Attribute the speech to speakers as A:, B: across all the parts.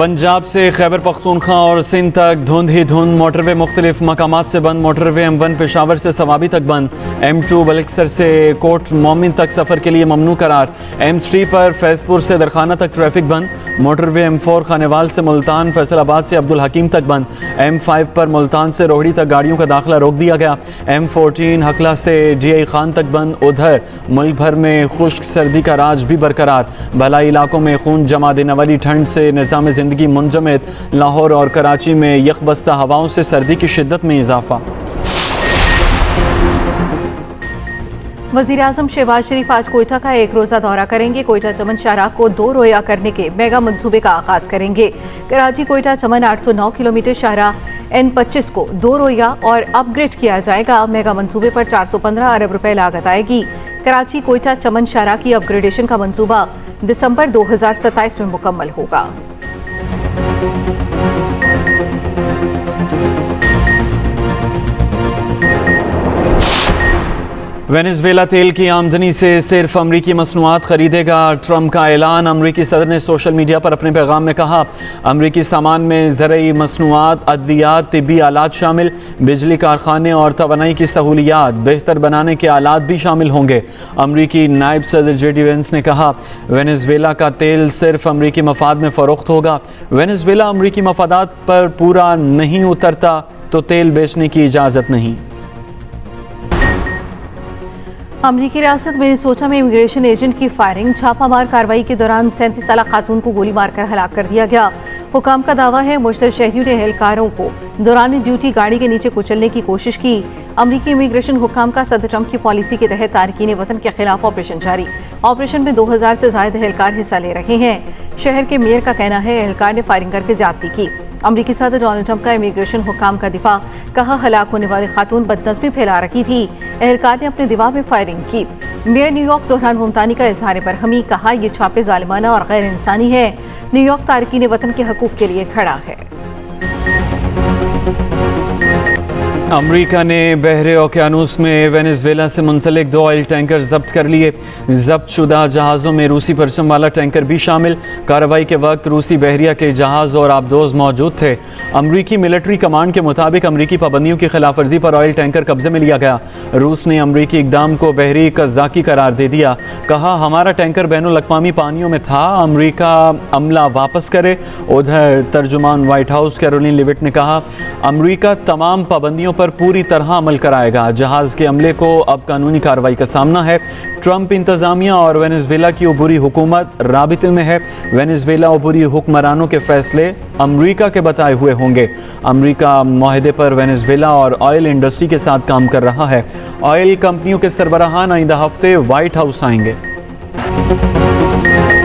A: पंजाब से खैबर पख्तूनख्वा और सिंध तक धुंध ही धुंध। मोटरवे मुख्तलिफ मकामात से बंद। मोटरवे M1 पेशावर से सवाबी तक बंद। M2 बलक्सर से कोट मोमिन तक सफ़र के लिए ममनू करार। M3 पर फैजपुर से दरखाना तक ट्रैफिक बंद। मोटरवे M4 खानेवाल से मुल्तान, फैसलाबाद से अब्दुल हकीम तक बंद। M5 पर मुल्तान से रोहड़ी तक गाड़ियों का दाखिला रोक दिया गया। M14 हकला से DI खान तक बंद। उधर मुल्क भर में खुश्क सर्दी का राज भी बरकरार। भलाई इलाकों में खून जमा देने वाली ठंड से निज़ाम ज़िंदगी मुंजमद। लाहौर और कराची में यकबस्ता हवाओं से सर्दी की शिद्दत में इजाफा।
B: वज़ीर-ए-आज़म शहबाज शरीफ आज कोयटा का एक रोज़ा दौरा करेंगे। कोयटा चमन शाहराह को 2 रोया करने के मेगा मंसूबे का आगाज करेंगे। कराची कोयटा चमन 809 किलोमीटर शाहराह N25 को 2 रोया और अपग्रेड किया जाएगा। मेगा मंसूबे पर 415 अरब रुपए लागत आएगी। कराची कोयटा चमन शाहराह की अपग्रेडेशन का मंसूबा दिसंबर 2027 में मुकम्मल होगा।
A: वेनेजुएला तेल की आमदनी से सिर्फ अमरीकी मसनूआत खरीदेगा। ट्रंप का ऐलान। अमरीकी सदर ने सोशल मीडिया पर अपने पैगाम में कहा, अमरीकी सामान में ज़रूरी मसनूआत, अद्वियात, तिब्बी आलात शामिल, बिजली कारखाने और तवानाई की सहूलियात बेहतर बनाने के आलात भी शामिल होंगे। अमरीकी नायब सदर JD वेंस ने कहा, वेनेजुएला का तेल सिर्फ अमरीकी मफाद में फ़रोख्त होगा। वेनेजुएला अमरीकी मफादात पर पूरा नहीं उतरता तो तेल बेचने की इजाज़त नहीं।
B: अमरीकी रियासत मिनेसोटा में इमिग्रेशन एजेंट की फायरिंग। छापामार कार्रवाई के दौरान 37 साला खातून को गोली मारकर हलाक कर दिया गया। हुकाम का दावा है मुश्तर शहरियों ने एहलकारों को दौरान ड्यूटी गाड़ी के नीचे कुचलने की कोशिश की। अमरीकी इमिग्रेशन हुकाम का सदर ट्रंप की पॉलिसी के तहत तारकीन वतन के खिलाफ ऑपरेशन जारी। ऑपरेशन में 2000 से ज्यादा एहलकार हिस्सा ले रहे हैं। शहर के मेयर का कहना है एहलकार ने फायरिंग करके ज्यादती की। अमरीकी सदर डोनाल्ड ट्रंप का इमिग्रेशन हुकाम का दिफा। कहा, हलाक होने वाली खातून बदनज़मी फैला रही थी। एहलकार ने अपने दिफा में फायरिंग की। मेयर न्यूयॉर्क ज़ोहरान मुमतानी का इजहार बरहमी। कहा, ये छापे जालिमाना और गैर इंसानी है। न्यूयॉर्क तारकीन वतन के हकूक़ के लिए खड़ा है।
A: अमरीका ने बहरे ओकियानूस में वेनेजुएला से मुंसलिक 2 ऑयल टैंकर जब्त कर लिए। जब्त शुदा जहाज़ों में रूसी परचम वाला टैंकर भी शामिल। कार्रवाई के वक्त रूसी बहरिया के जहाज़ और आबदोज मौजूद थे। अमरीकी मिलिट्री कमांड के मुताबिक अमरीकी पाबंदियों की खिलाफ वर्जी पर ऑयल टैंकर कब्जे में लिया गया। रूस ने अमरीकी इकदाम को बहरी कज़ाकी करार दे दिया। कहा, हमारा टैंकर बैनुल अक़वामी पानियों में था, अमरीका अमला वापस करे। उधर तर्जुमान व्हाइट हाउस कैरोलिन लिविट ने कहा, अमरीका तमाम पाबंदियों पर पूरी तरह अमल कराएगा। जहाज के अमले को अब कानूनी कार्रवाई का सामना है। ट्रंप इंतजामिया और वेनेजुएला की अबूरी हुकूमत राबिते में है। वेनेजुएला अबूरी हुक्मरानों के फैसले अमरीका के बताए हुए होंगे। अमरीका मुआहदे पर वेनेजुएला और ऑयल इंडस्ट्री के साथ काम कर रहा है। ऑयल कंपनियों के सरबराहान आइंदा हफ्ते व्हाइट हाउस आएंगे।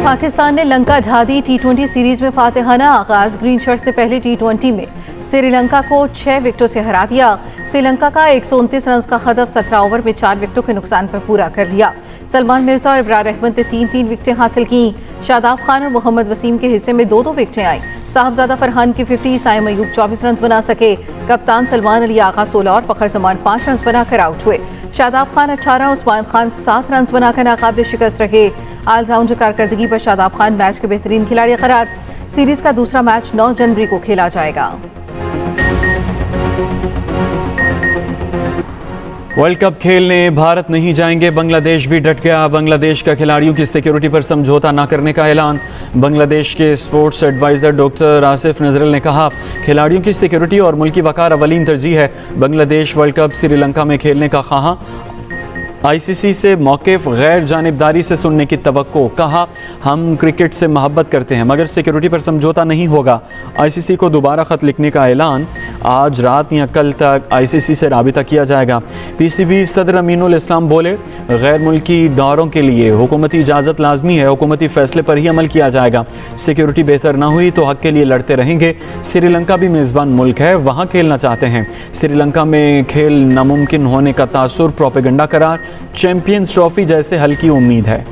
B: पाकिस्तान ने लंका झादी T20 सीरीज में फातिहाना आगाज। ग्रीन शर्ट्स ने पहले T20 में श्रीलंका को 6 विकेटों से हरा दिया। श्रीलंका का 129 रन का खदफ 17 ओवर में 4 विकेटों के नुकसान पर पूरा कर लिया। सलमान मिर्जा और इब्रार अहमद ने 3-3 विकेटें हासिल की। शादाब खान और मोहम्मद वसीम के हिस्से में 2-2 विकेटें आईं। साहबजादा फरहान की 50, साइम अयूब 24 रन बना सके। कप्तान सलमान अली आगा 16 और फखर जमान 5 रन बनाकर आउट हुए। शादाब खान 18, उस्मान खान 7 रन बनाकर नाकाबिल शिकस्त रहे। ऑलराउंडर कारकर्दगी पर शादाब खान मैच के बेहतरीन खिलाड़ी करार। सीरीज का दूसरा मैच 9 जनवरी को खेला जाएगा।
A: वर्ल्ड कप खेलने भारत नहीं जाएंगे। बांग्लादेश भी डट गया। बांग्लादेश का खिलाड़ियों की सिक्योरिटी पर समझौता न करने का ऐलान। बांग्लादेश के स्पोर्ट्स एडवाइज़र डॉक्टर आसिफ नजरल ने कहा, खिलाड़ियों की सिक्योरिटी और मुल्की वकार अवलीन तरजीह है। बांग्लादेश वर्ल्ड कप श्रीलंका में खेलने का ख्वाह। ICC से मौक़िफ़ गैर जानिबदारी से सुनने की तवक्को। कहा, हम क्रिकेट से मोहब्बत करते हैं मगर सिक्योरिटी पर समझौता नहीं होगा। ICC को दोबारा ख़त लिखने का ऐलान। आज रात या कल तक ICC से राबिता किया जाएगा। PCB सदर अमीनुल इस्लाम बोले, गैर मुल्की दौरों के लिए हुकूमती इजाज़त लाजमी है। हुकूमती फ़ैसले पर ही अमल किया जाएगा। सिक्योरिटी बेहतर ना हुई तो हक़ के लिए लड़ते रहेंगे। श्रीलंका भी मेज़बान मुल्क है, वहाँ खेलना चाहते हैं। श्रीलंका में खेल नामुमकिन होने का तासुर प्रोपेगेंडा करार। चैंपियंस ट्रॉफी जैसे हल की उम्मीद है।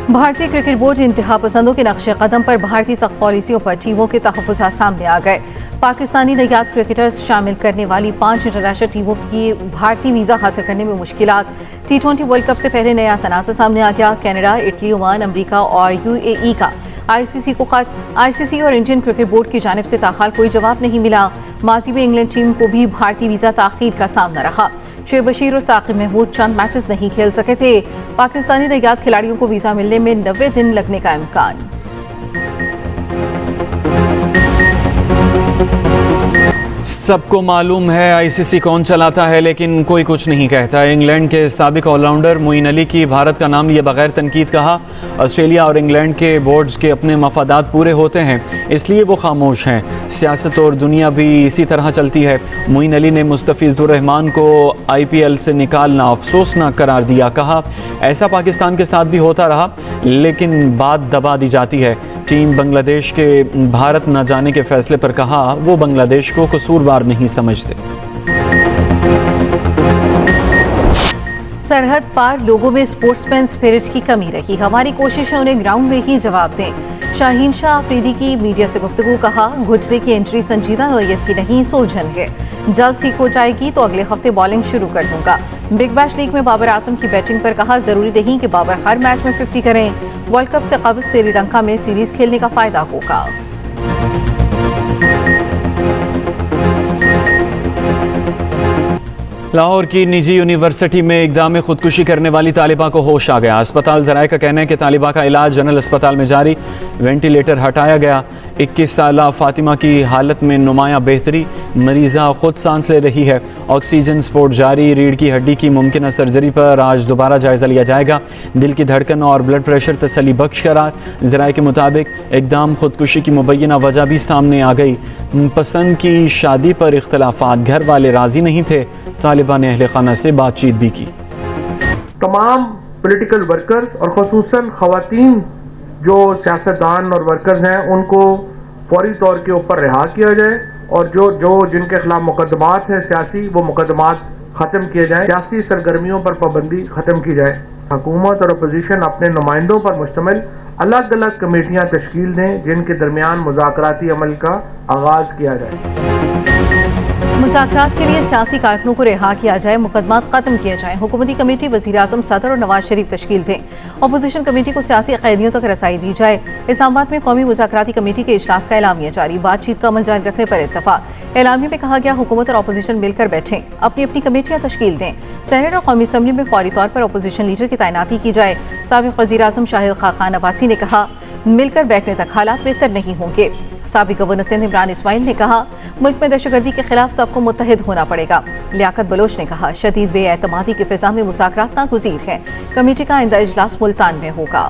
B: भारतीय क्रिकेट बोर्ड इंतहा पसंदों के नक्शे कदम पर भारतीय सख्त पॉलिसियों पर टीमों के तहफ़्फ़ुज़ात सामने आ गए। पाकिस्तानी नयाद क्रिकेटर्स शामिल करने वाली 5 इंटरनेशनल टीमों की भारतीय वीज़ा हासिल करने में मुश्किलात। T20 वर्ल्ड कप से पहले नया तनाज़ा सामने आ गया। कनाडा, इटली, ओमान, अमरीका और UAE का ICC को खत। ICC और इंडियन क्रिकेट बोर्ड की जानिब से ताहाल कोई जवाब नहीं मिला। माजी में इंग्लैंड टीम को भी भारतीय वीज़ा ताख़ीर का सामना रहा। शेख बशीर और साकिब महमूद चंद मैचेस नहीं खेल सके थे। पाकिस्तानी नयाद खिलाड़ियों को वीज़ा मिलने में 90 दिन लगने का इम्कान।
A: सबको मालूम है ICC कौन चलाता है, लेकिन कोई कुछ नहीं कहता। इंग्लैंड के साबिक ऑलराउंडर मोइन अली की भारत का नाम लिए बगैर तनकीद कहा। ऑस्ट्रेलिया और इंग्लैंड के बोर्ड्स के अपने मफादात पूरे होते हैं, इसलिए वो खामोश हैं। सियासत और दुनिया भी इसी तरह चलती है। मोइन अली ने मुस्तफिजुर रहमान को IPL से निकालना अफसोसनाक करार दिया। कहा ऐसा पाकिस्तान के साथ भी होता रहा, लेकिन बात दबा दी जाती है। टीम बांग्लादेश के भारत न जाने के फैसले पर कहा वो बांग्लादेश को कसूरवार नहीं समझते।
B: सरहद पार लोगों में स्पोर्ट्समैन स्पिरिट की कमी रही। हमारी कोशिश है उन्हें ग्राउंड में ही जवाब दें। शाहीन शाह अफरीदी की मीडिया से गुफ्तगू। कहा गुजरे की एंट्री संजीदा नौयत की नहीं, सोजन है। जल्द ठीक हो जाएगी तो अगले हफ्ते बॉलिंग शुरू कर दूंगा। बिग बैश लीग में बाबर आजम की बैटिंग पर कहा जरूरी नहीं कि बाबर हर मैच में 50 करें। वर्ल्ड कप से कबल श्रीलंका में सीरीज खेलने का फायदा होगा।
A: लाहौर की निजी यूनिवर्सिटी में इक़दाम खुदकुशी करने वाली तालिबा को होश आ गया। अस्पताल ज़राए का कहना है कि तालिबा का इलाज जनरल अस्पताल में जारी, वेंटिलेटर हटाया गया। 21 साला फातिमा की हालत में नुमाया बेहतरी, मरीज़ा खुद सांस ले रही है। ऑक्सीजन सपोर्ट जारी। रीढ़ की हड्डी की मुमकिन सर्जरी पर आज दोबारा जायज़ा लिया जाएगा। दिल की धड़कन और ब्लड प्रेशर तसल्ली बख्श करार। ज़राए के मुताबिक इक़दाम खुदकुशी की मुबैना वजह भी सामने आ गई। पसंद की शादी पर इख्तलाफात, घर वाले राज़ी नहीं थे। तालिबान ने अहले खाना से बातचीत भी की।
C: तमाम पॉलिटिकल वर्कर्स और ख़ुसूसन ख़वातीन जो सियासतदान और वर्कर्स हैं उनको फौरी तौर के ऊपर रिहा किया जाए और जो जिनके खिलाफ मुकदमात हैं सियासी, वो मुकदमात ख़त्म किए जाएं। सियासी सरगर्मियों पर पाबंदी ख़त्म की जाए। हुकूमत और अपोजिशन अपने नुमाइंदों पर मुश्तमिल अलग अलग कमेटियाँ तश्कील दें जिनके दरमियान मुज़ाकराती अमल का आगाज़ किया जाए।
B: मुज़ाकरात के लिए सियासी कारकुनों को रिहा किया जाए, मुकदमात खत्म किए जाएं। हुकूमती कमेटी वज़ीर आज़म, सदर और नवाज शरीफ तश्कील दें। अपोजिशन कमेटी को सियासी कैदियों तक रसाई दी जाए। इस्लामाबाद में कौमी मुज़ाकराती कमेटी के इजलास का एलामिया जारी। बातचीत का अमल जारी रखने पर इत्तफाक। एलामिया में कहा गया हुकूमत और अपोजिशन मिलकर बैठें, अपनी अपनी कमेटियाँ तश्कील दें। सेनेट और कौमी असम्बली में फौरी तौर पर अपोजिशन लीडर की तैनाती की जाए। साबिक़ वज़ीर आज़म शाहिद खाकान अब्बासी ने कहा मिलकर बैठने तक हालात बेहतर नहीं होंगे। साबिक़ गवर्नर सिंध इमरान इस्माइल ने कहा मुल्क में दहशतगर्दी के खिलाफ सबको मुत्तहिद होना पड़ेगा। लियाकत बलोच ने कहा शदीद बेएतमादी की फिजा में मुज़ाकरात नागुज़ीर है। कमेटी का आइंदा इजलास मुल्तान में होगा।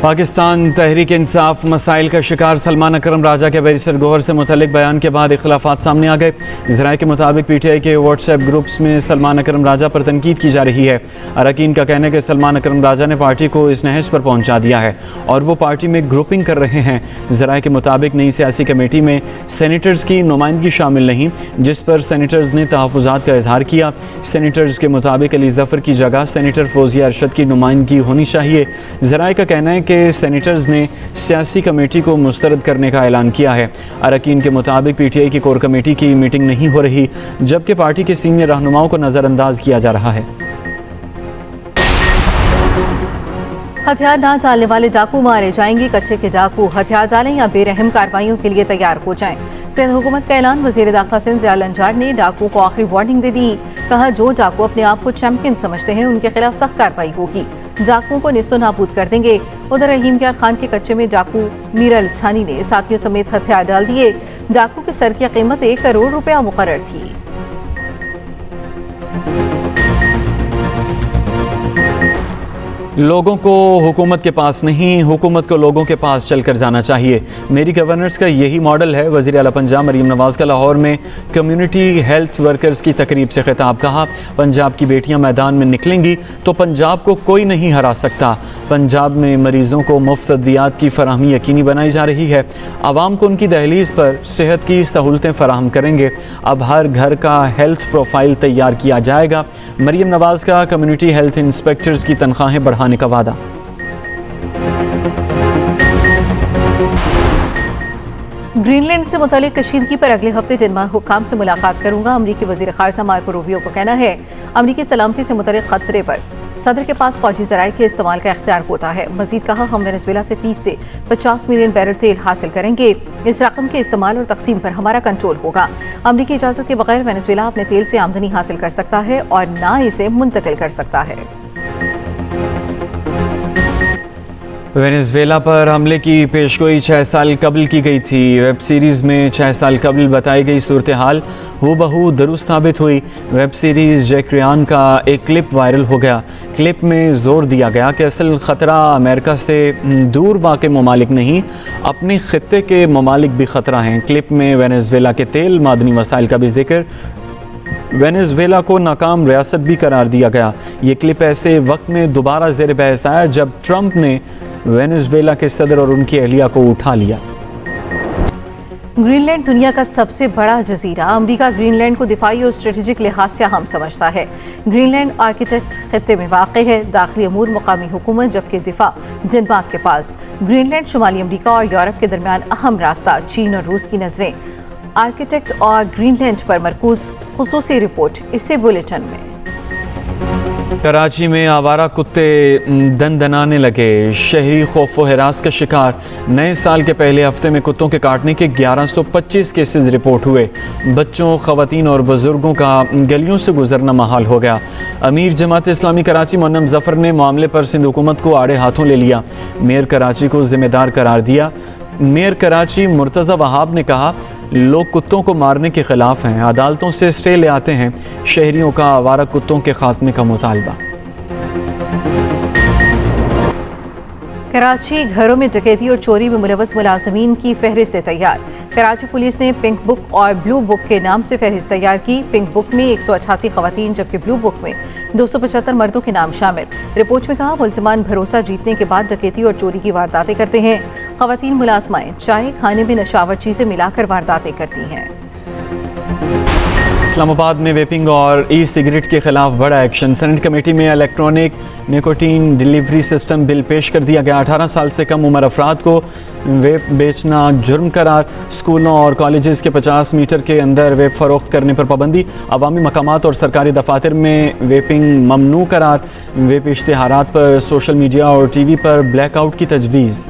A: पाकिस्तान तहरीक इंसाफ मसाइल का शिकार सलमान अकरम राजा के बैरिस्टर गौहर से मुतल्लिक बयान के बाद इख्तलाफात सामने आ गए। ज़राए के मुताबिक PTI के व्हाट्सएप ग्रुप्स में सलमान अकरम राजा पर तनकीद की जा रही है। अरकान का कहना है कि सलमान अकरम राजा ने पार्टी को इस नहज पर पहुंचा दिया है और वो पार्टी में ग्रुपिंग कर रहे हैं। ज़राए के मुताबिक नई सियासी कमेटी में सेनेटर्स की नुमाइंदगी शामिल नहीं, जिस पर सेनेटर्स ने तहफ़्फ़ुज़ात का इजहार किया। सेनेटर्स के मुताबिक अली ज़फ़र की जगह सेनेटर फौजिया अरशद की नुमाइंदगी होनी चाहिए। ज़राए का कहना है कि सेनेटर्स ने सियासी कमेटी को मुस्तरद करने का ऐलान किया है। अरकान के मुताबिक PTI की कोर कमेटी की मीटिंग नहीं हो रही, जबकि पार्टी के सीनियर रहनुमाओं को नज़रअंदाज किया जा रहा है।
B: हथियार ना डालने वाले डाकू मारे जाएंगे। कच्चे के डाकू हथियार डालें या बेरहम कार्रवाइयों के लिए तैयार हो जाएं। सिंध हुकूमत का ऐलान। वज़ीर दाखिला सिंध ज़िया लंजार ने डाकू को आखिरी वार्निंग दे दी। कहा जो डाकू अपने आप को चैंपियन समझते हैं उनके खिलाफ सख्त कार्रवाई होगी। डाकुओं को निस्तो नाबूद कर देंगे। उधर रहीम यार खान के कच्चे में डाकू मीरा लछानी ने साथियों समेत हथियार डाल दिए। डाकू के सर की कीमत 1 करोड़ रुपया मुकर्रर थी।
A: लोगों को हुकूमत के पास नहीं, हुकूमत को लोगों के पास चलकर जाना चाहिए। मेरी गवर्नर्स का यही मॉडल है। वज़ीर आला पंजाब मरीम नवाज़ का लाहौर में कम्युनिटी हेल्थ वर्कर्स की तकरीब से खिताब। कहा, पंजाब की बेटियां मैदान में निकलेंगी तो पंजाब को कोई नहीं हरा सकता। पंजाब में मरीज़ों को मुफ्त अद्वियात की फराहमी यकीनी बनाई जा रही है। आवाम को उनकी दहलीज़ पर सेहत की सहूलतें फराहम करेंगे। अब हर घर का हेल्थ प्रोफाइल तैयार किया जाएगा। मरीम नवाज़ का कम्युनिटी हेल्थ इंस्पेक्टर्स की तनख्वाहें बढ़ाने का वादा।
B: ग्रीनलैंड से मुतालिक कशीदगी पर अगले हफ्ते डेनमार्क हुक्काम से मुलाकात करूंगा। अमरीकी वज़ीर ख़ारजा मार्को रूबियो को कहना है, अमरीकी सलामती से मुतालिक खतरे पर सदर के पास फौजी ज़राए के इस्तेमाल का इख्तियार होता है। मजीद कहा, हम वेनेजुएला से 30 से 50 मिलियन बैरल तेल हासिल करेंगे। इस रकम के इस्तेमाल और तकसीम पर हमारा कंट्रोल होगा। अमरीकी इजाज़त के बगैर वेनेजुएला अपने तेल से आमदनी हासिल कर सकता है और ना इसे मुंतकिल कर सकता है।
A: वेनेजुएला पर हमले की पेशगोई 6 साल कबल की गई थी। वेब सीरीज़ में 6 साल कबल बताई गई सूरत हाल हूबहू दुरुस्त साबित हुई। वेब सीरीज़ जैक रियान का एक क्लिप वायरल हो गया। क्लिप में जोर दिया गया कि असल ख़तरा अमेरिका से दूर वाक़ ममालिक नहीं, अपने ख़ित्ते के ममालिक भी ख़तरा हैं। क्लिप में वेनेजुएला के तेल मादनी वसाइल का भी जिक्र, वेनेजुएला को नाकाम रियासत भी करार दिया गया। ये क्लिप ऐसे वक्त में दोबारा ज़ेर बहस आया जब ट्रंप ने वेनेजुएला के सदर और उनकी अहलिया को उठा लिया।
B: ग्रीनलैंड दुनिया का सबसे बड़ा जजीरा। अमेरिका ग्रीनलैंड को दिफाई और स्ट्रेटेजिक लिहाज से अहम समझता है। ग्रीनलैंड आर्किटेक्ट खित्ते में वाक़ है, दाखिली अमूर मुकामी हुकूमत, जबकि दिफा डेनमार्क के पास। ग्रीनलैंड शुमाली अमरीका और यूरोप के दरमियान अहम रास्ता। चीन और रूस की नजरें आर्किटेक्ट और ग्रीनलैंड पर मरकूज। खुसूसी रिपोर्ट इसे बुलेटिन में।
A: कराची में आवारा कुत्ते दनदनाने लगे। शहरी खौफ व हिरास का शिकार। नए साल के पहले हफ्ते में कुत्तों के काटने के 1125 केसेस रिपोर्ट हुए। बच्चों, खवातीन और बुजुर्गों का गलियों से गुजरना महाल हो गया। अमीर जमात इस्लामी कराची मोहन्नम जफर ने मामले पर सिंध हुकूमत को आड़े हाथों ले लिया। मेयर कराची को जिम्मेदार करार दिया। मेयर कराची मुर्तज़ा वहाब ने कहा, लोग कुत्तों को मारने के खिलाफ हैं, अदालतों से स्टे ले आते हैं। शहरियों का आवारा कुत्तों के खात्मे का मुतालबा।
B: कराची घरों में डकैती और चोरी में मुलव्वस मुलाजमीन की फहरिस्त तैयार। कराची पुलिस ने पिंक बुक और ब्लू बुक के नाम से फहरिस्त तैयार की। पिंक बुक में 188 खवातीन जबकि ब्लू बुक में 275 मर्दों के नाम शामिल। रिपोर्ट में कहा, मुलजिमान भरोसा जीतने के बाद डकैती और चोरी की वारदातें करते हैं। खवातीन मुलाजमाएं चाय खाने में नशावर चीजें मिलाकर वारदातें करती हैं।
A: इस्लामाबाद में वेपिंग और ई सिगरेट के खिलाफ बड़ा एक्शन। सेनेट कमेटी में electronic nicotine delivery system bill पेश कर दिया गया। 18 साल से कम उम्र अफराद को वेप बेचना जुर्म करार। स्कूलों और कॉलेजेस के 50 मीटर के अंदर वेप फरोख्त करने पर पाबंदी। अवामी मकामात और सरकारी दफातर में वेपिंग ममनू करार। वेप इश्तिहारात पर सोशल मीडिया और TV पर ब्लैकआउट की तजवीज़।